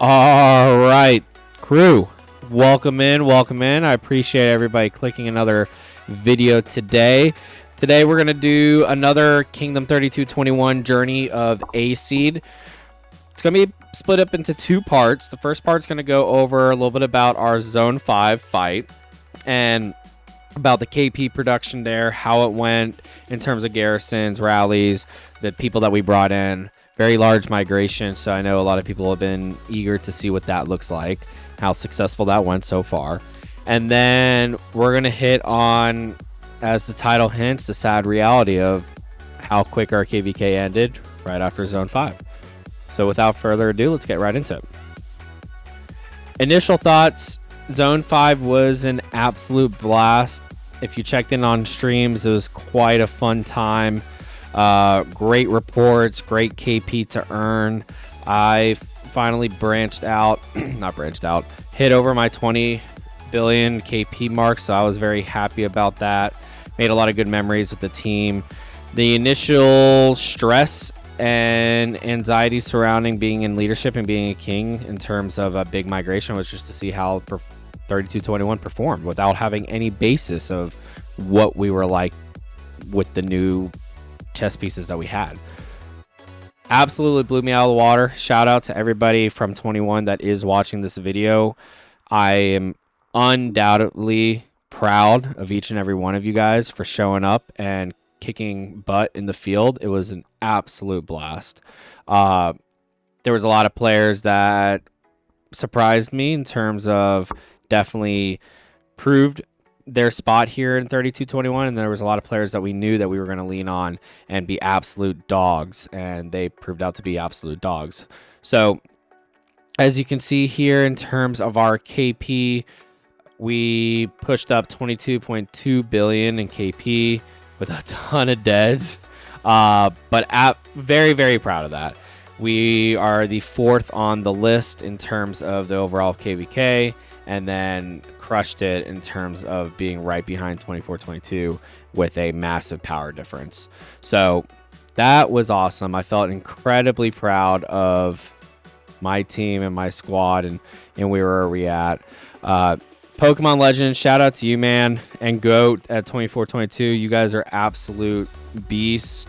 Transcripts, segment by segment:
All right, crew, welcome in, welcome in. I appreciate everybody clicking another video today. Today we're going to do another Kingdom 3221 Journey of A Seed. It's going to be split up into two parts. The first part's going to go over a little bit about our Zone 5 fight and about the KP production there, how it went in terms of garrisons, rallies, the people that we brought in. Very large migration, so I know a lot of people have been eager to see what that looks like, how successful that went so far. And then we're going to hit on, as the title hints, the sad reality of how quick our KvK ended right after Zone 5. So without further ado, let's get right into it. Initial thoughts, Zone 5 was an absolute blast. If you checked in on streams, it was quite a fun time. Great reports, great KP to earn. I finally hit over my 20 billion KP mark, so I was very happy about that. Made a lot of good memories with the team. The initial stress and anxiety surrounding being in leadership and being a king in terms of a big migration was just to see how 3221 performed without having any basis of what we were like with the new chess pieces that we had. Absolutely blew me out of the water. Shout out to everybody from 21 that is watching this video. I am undoubtedly proud of each and every one of you guys for showing up and kicking butt in the field. It was an absolute blast. There was a lot of players that surprised me in terms of definitely proved their spot here in 3221, and there was a lot of players that we knew that we were going to lean on and be absolute dogs, and they proved out to be absolute dogs. So as you can see here in terms of our KP, we pushed up 22.2 billion in KP with a ton of deads, but very, very proud of that. We are the 4th on the list in terms of the overall KvK, and then crushed it in terms of being right behind 2422 with a massive power difference. So that was awesome. I felt incredibly proud of my team and my squad and where we at. Pokemon Legends, shout out to you, man, and Goat at 2422. You guys are absolute beasts,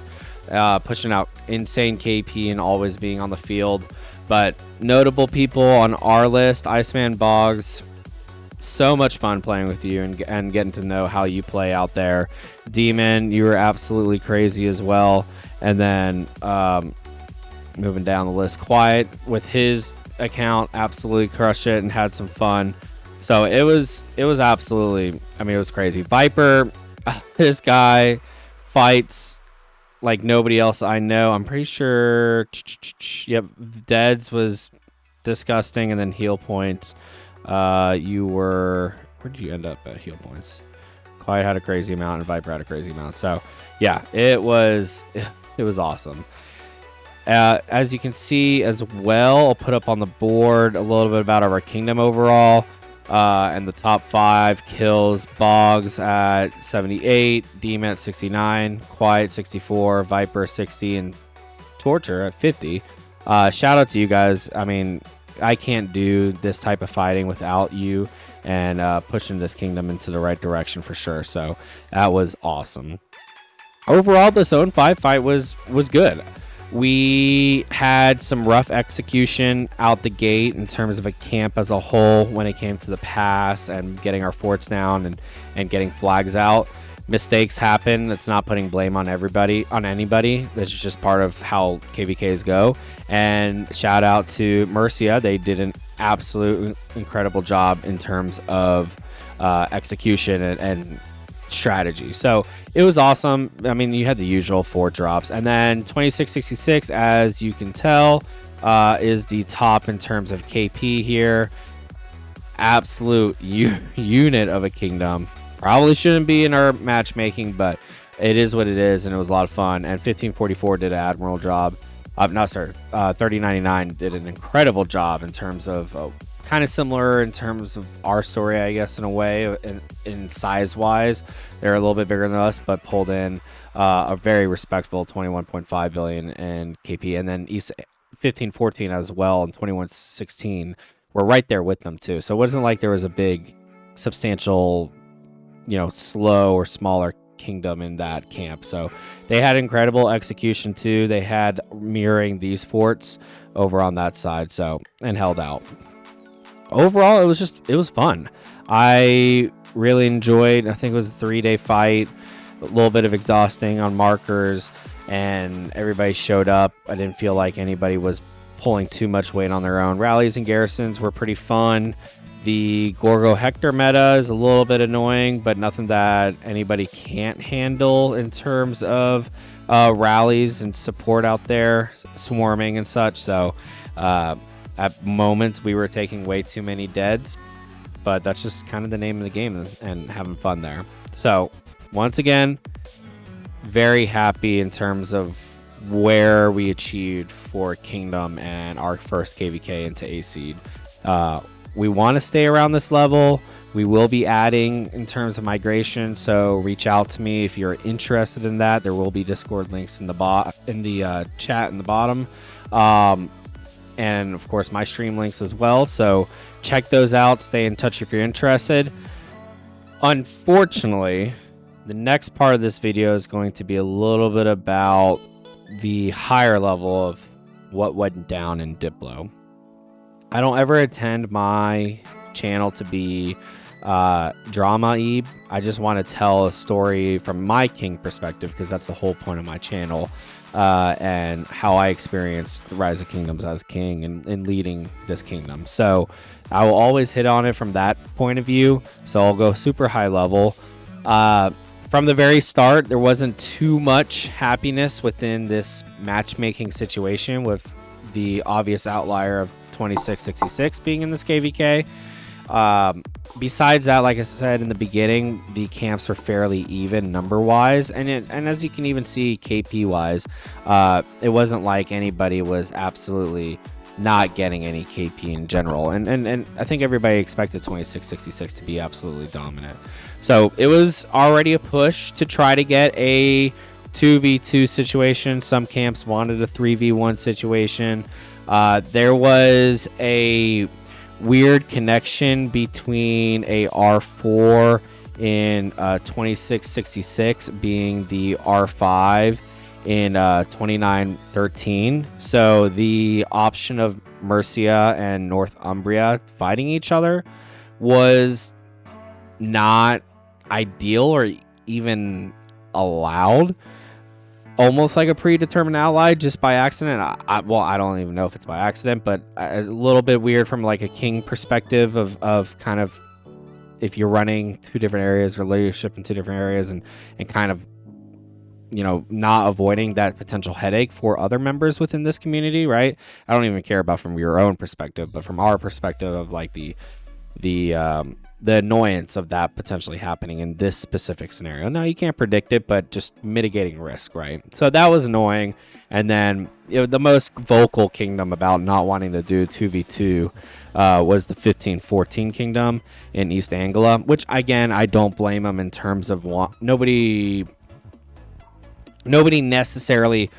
pushing out insane KP and always being on the field. But notable people on our list, Iceman Boggs, so much fun playing with you and getting to know how you play out there. Demon, you were absolutely crazy as well. And then moving down the list, Quiet with his account absolutely crushed it and had some fun. So it was absolutely, I mean, it was crazy. Viper, this guy fights like nobody else I know. I'm pretty sure, yep, Deads was disgusting, and then heal points. You were, where did you end up at heal points? Quiet had a crazy amount and Viper had a crazy amount. So yeah, it was awesome. As you can see as well, I'll put up on the board a little bit about our kingdom overall, and the top 5 kills. Boggs at 78, Demon at 69, Quiet 64, Viper 60, and Torture at 50. Shout out to you guys. I mean, I can't do this type of fighting without you and pushing this kingdom into the right direction for sure. So that was awesome. Overall, the Zone 5 fight was good. We had some rough execution out the gate in terms of a camp as a whole when it came to the pass and getting our forts down and getting flags out. Mistakes happen. It's not putting blame on anybody. This is just part of how KvKs go. And shout out to Mercia. They did an absolute incredible job in terms of execution and strategy. So it was awesome. I mean, you had the usual 4 drops. And then 2666, as you can tell, is the top in terms of KP here. Absolute unit of a kingdom. Probably shouldn't be in our matchmaking, but it is what it is, and it was a lot of fun. And 1544 did an admiral job. 3099 did an incredible job in terms of kind of similar in terms of our story, I guess, in a way, in size-wise. They're a little bit bigger than us, but pulled in a very respectable 21.5 billion in KP. And then 15-14 as well, and 21-16 were right there with them too. So it wasn't like there was a big, substantial, slow or smaller kingdom in that camp. So they had incredible execution too. They had mirroring these forts over on that side, and held out. Overall, it was fun. I really enjoyed. I think it was a 3-day fight, a little bit of exhausting on markers, and everybody showed up. I didn't feel like anybody was pulling too much weight on their own. Rallies and garrisons were pretty fun. The Gorgo Hector meta is a little bit annoying, but nothing that anybody can't handle in terms of rallies and support out there, swarming and such. So at moments we were taking way too many deads, but that's just kind of the name of the game and having fun there. So once again, very happy in terms of where we achieved for Kingdom and our first KvK into A seed. We want to stay around this level. We will be adding in terms of migration, so reach out to me if you're interested in that. There will be Discord links in the chat in the bottom, and of course my stream links as well. So check those out. Stay in touch if you're interested. Unfortunately, the next part of this video is going to be a little bit about the higher level of what went down in Diplo. I don't ever attend my channel to be drama-y. I just want to tell a story from my king perspective, because that's the whole point of my channel, and how I experienced the Rise of Kingdoms as king and leading this kingdom. So I will always hit on it from that point of view. So I'll go super high level. From the very start, there wasn't too much happiness within this matchmaking situation, with the obvious outlier of 2666 being in this KvK. Besides that, like I said in the beginning, the camps were fairly even number-wise, and as you can even see KP-wise, it wasn't like anybody was absolutely not getting any KP in general, and I think everybody expected 2666 to be absolutely dominant. So it was already a push to try to get a 2v2 situation. Some camps wanted a 3v1 situation. There was a weird connection between a R4 in 2666 being the R5 in 2913. So the option of Mercia and Northumbria fighting each other was not ideal or even allowed. Almost like a predetermined ally just by accident. Well, I don't even know if it's by accident, but a little bit weird from like a king perspective of kind of if you're running two different areas or leadership in two different areas and kind of, not avoiding that potential headache for other members within this community, right? I don't even care about from your own perspective, but from our perspective of like the annoyance of that potentially happening in this specific scenario. Now, you can't predict it, but just mitigating risk, right? So that was annoying. And then the most vocal kingdom about not wanting to do 2v2 was the 1514 kingdom in East Anglia, which, again, I don't blame them in terms of nobody necessarily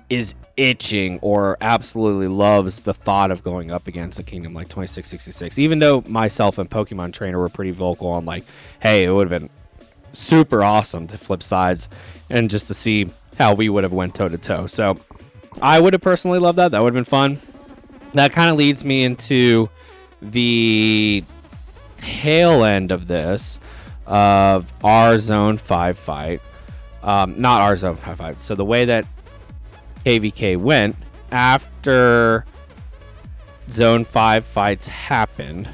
is itching or absolutely loves the thought of going up against a kingdom like 2666, even though myself and Pokemon Trainer were pretty vocal on like, hey, it would have been super awesome to flip sides and just to see how we would have went toe to toe. So I would have personally loved that. That would have been fun. That kind of leads me into the tail end of this, of our Zone 5 fight. Not our Zone 5 fight. So the way that KvK went after Zone 5 fights happened,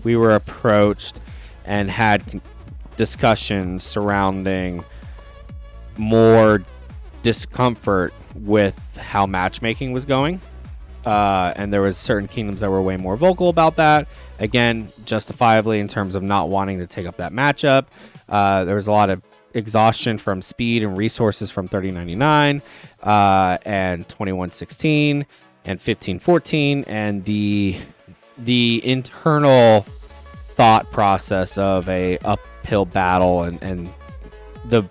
we were approached and had discussions surrounding more discomfort with how matchmaking was going, and there was certain kingdoms that were way more vocal about that, again justifiably in terms of not wanting to take up that matchup. There was a lot of exhaustion from speed and resources from 3099 and 2116 and 1514, and the internal thought process of a uphill battle and the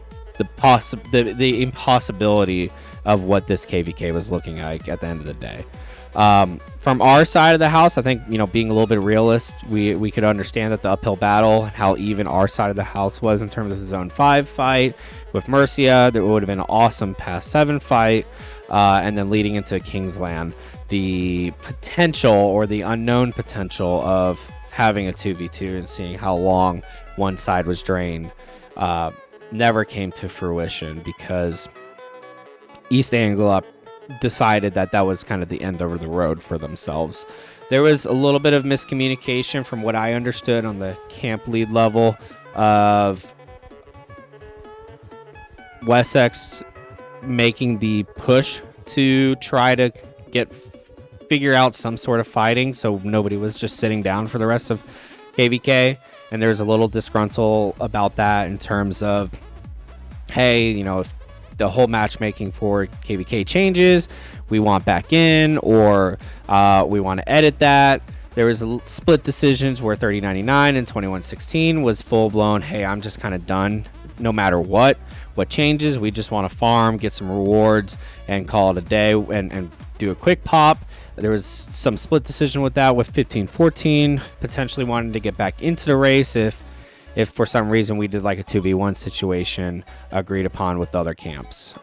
impossibility of what this KvK was looking like at the end of the day. From our side of the house, I think, being a little bit realist, we could understand that the uphill battle and how even our side of the house was in terms of the Zone 5 fight with Mercia. That would have been an awesome Pass 7 fight. And then leading into Kingsland, the potential or the unknown potential of having a 2v2 and seeing how long one side was drained never came to fruition because East Anglia decided that was kind of the end of the road for themselves. There was a little bit of miscommunication from what I understood on the camp lead level of Wessex making the push to try to figure out some sort of fighting, so nobody was just sitting down for the rest of KvK. And there's a little disgruntled about that in terms of, hey, if the whole matchmaking for KvK changes, we want back in, or we want to edit that. There was split decisions where 3099 and 2116 was full blown, hey, I'm just kind of done no matter what changes. We just want to farm, get some rewards, and call it a day and do a quick pop. There was some split decision with that, with 1514 potentially wanting to get back into the race if for some reason we did like a 2v1 situation agreed upon with other camps.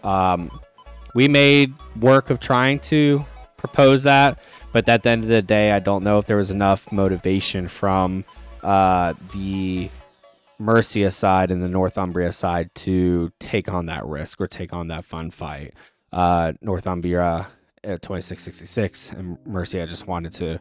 We made work of trying to propose that, but at the end of the day, I don't know if there was enough motivation from the Mercia side and the Northumbria side to take on that risk or take on that fun fight. Northumbria at 2666 and Mercia just wanted to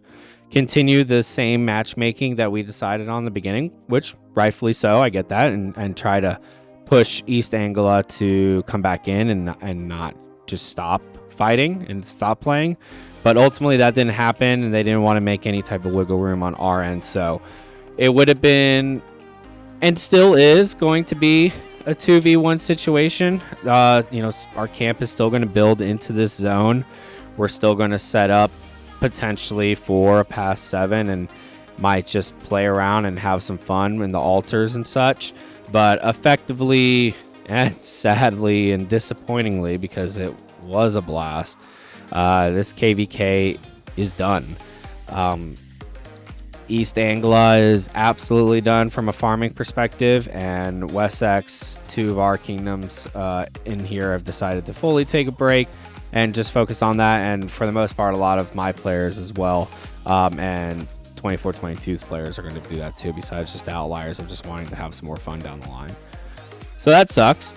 continue the same matchmaking that we decided on the beginning, which rightfully so, I get that, and try to push East Anglia to come back in and not just stop fighting and stop playing. But ultimately that didn't happen, and they didn't want to make any type of wiggle room on our end. So it would have been, and still is, going to be a 2v1 situation. Our camp is still going to build into this zone. We're still going to set up potentially for a Pass 7 and might just play around and have some fun in the altars and such. But effectively and sadly and disappointingly, because it was a blast, this KvK is done. East Anglia is absolutely done from a farming perspective, and Wessex, two of our kingdoms in here, have decided to fully take a break and just focus on that. And for the most part, a lot of my players as well, and 24-22's players are going to do that too, besides just outliers of just wanting to have some more fun down the line. So that sucks.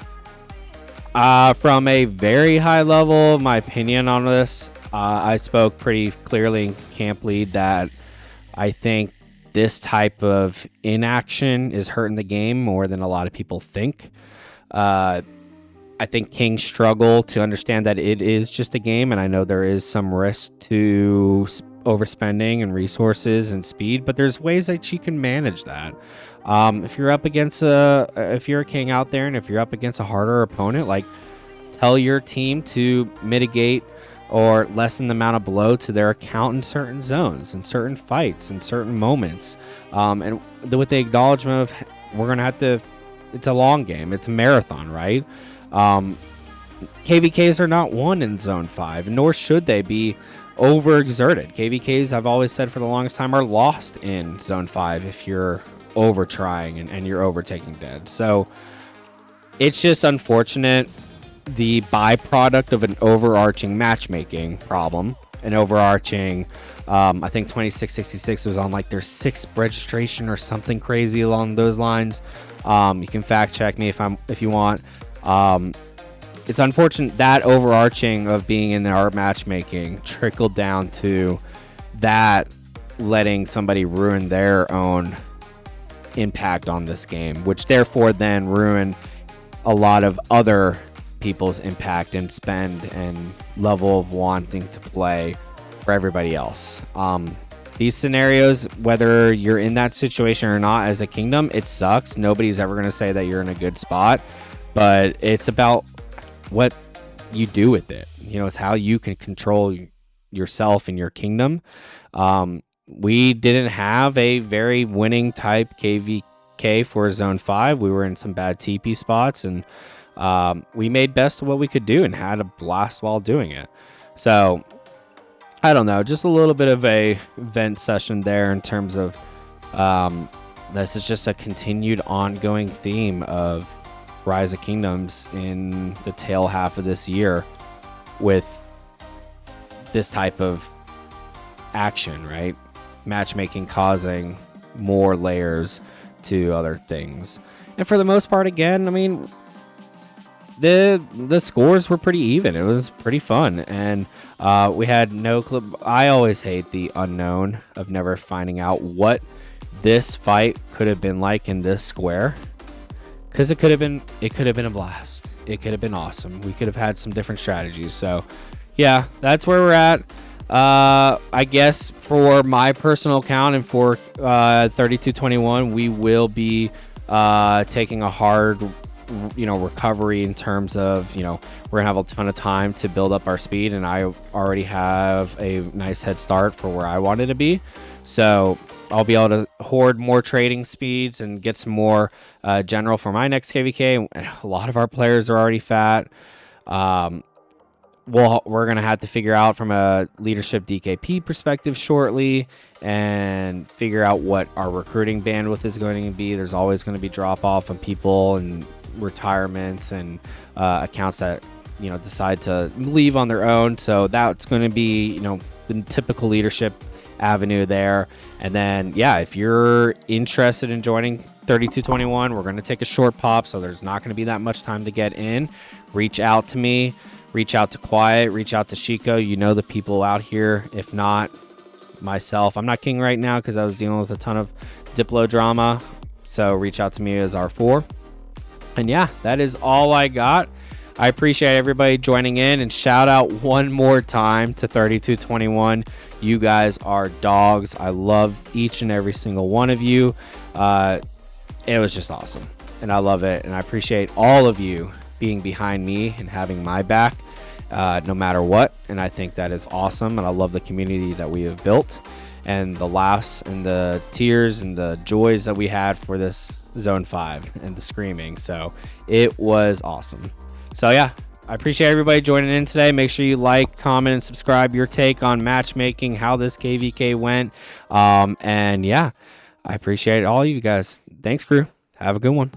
From a very high level, my opinion on this, I spoke pretty clearly in camp lead that I think this type of inaction is hurting the game more than a lot of people think. I think Kings struggle to understand that it is just a game, and I know there is some risk to overspending and resources and speed, but there's ways that you can manage that. If you're up against if you're a king out there, and if you're up against a harder opponent, like, tell your team to mitigate or lessen the amount of blow to their account in certain zones, in certain fights, in certain moments. And with the acknowledgement of, we're going to have to, it's a long game. It's a marathon, right? KvKs are not won in Zone 5, nor should they be overexerted. KvKs, I've always said for the longest time, are lost in Zone 5 if you're over trying and you're overtaking dead. So it's just unfortunate, the byproduct of an overarching matchmaking problem, an overarching, I think 2666 was on like their 6th registration or something crazy along those lines. You can fact check me if you want. It's unfortunate that overarching of being in our matchmaking trickled down to that, letting somebody ruin their own impact on this game, which therefore then ruin a lot of other people's impact and spend and level of wanting to play for everybody else. These scenarios, whether you're in that situation or not as a kingdom, it sucks. Nobody's ever going to say that you're in a good spot, but it's about what you do with it. It's how you can control yourself and your kingdom. We didn't have a very winning type KvK for Zone 5. We were in some bad TP spots, and we made best of what we could do and had a blast while doing it. So I don't know, just a little bit of a vent session there in terms of this is just a continued ongoing theme of Rise of Kingdoms in the tail half of this year with this type of action, right? Matchmaking causing more layers to other things. And for the most part, again, I mean, the scores were pretty even. It was pretty fun, and we had no clue. I always hate the unknown of never finding out what this fight could have been like in this square, because it could have been a blast. It could have been awesome. We could have had some different strategies. So yeah, that's where we're at. I guess for my personal account and for 3221, we will be taking a hard recovery in terms of, we're gonna have a ton of time to build up our speed, and I already have a nice head start for where I wanted to be. So I'll be able to hoard more trading speeds and get some more general for my next KvK. A lot of our players are already fat. We're going to have to figure out from a leadership DKP perspective shortly and figure out what our recruiting bandwidth is going to be. There's always going to be drop off on people and retirements and accounts that, decide to leave on their own. So that's going to be, the typical leadership avenue there. And then, yeah, if you're interested in joining 3221, we're going to take a short pop. So there's not going to be that much time to get in. Reach out to me. Reach out to Quiet, reach out to Shiko. The people out here. If not, myself. I'm not king right now because I was dealing with a ton of Diplo drama. So reach out to me as R4. And yeah, that is all I got. I appreciate everybody joining in, and shout out one more time to 3221. You guys are dogs. I love each and every single one of you. It was just awesome, and I love it, and I appreciate all of you being behind me and having my back no matter what. And I think that is awesome, and I love the community that we have built and the laughs and the tears and the joys that we had for this Zone 5 and the screaming. So it was awesome. So yeah, I appreciate everybody joining in today. Make sure you like, comment, and subscribe your take on matchmaking, how this KvK went. And yeah, I appreciate all of you guys. Thanks, crew. Have a good one.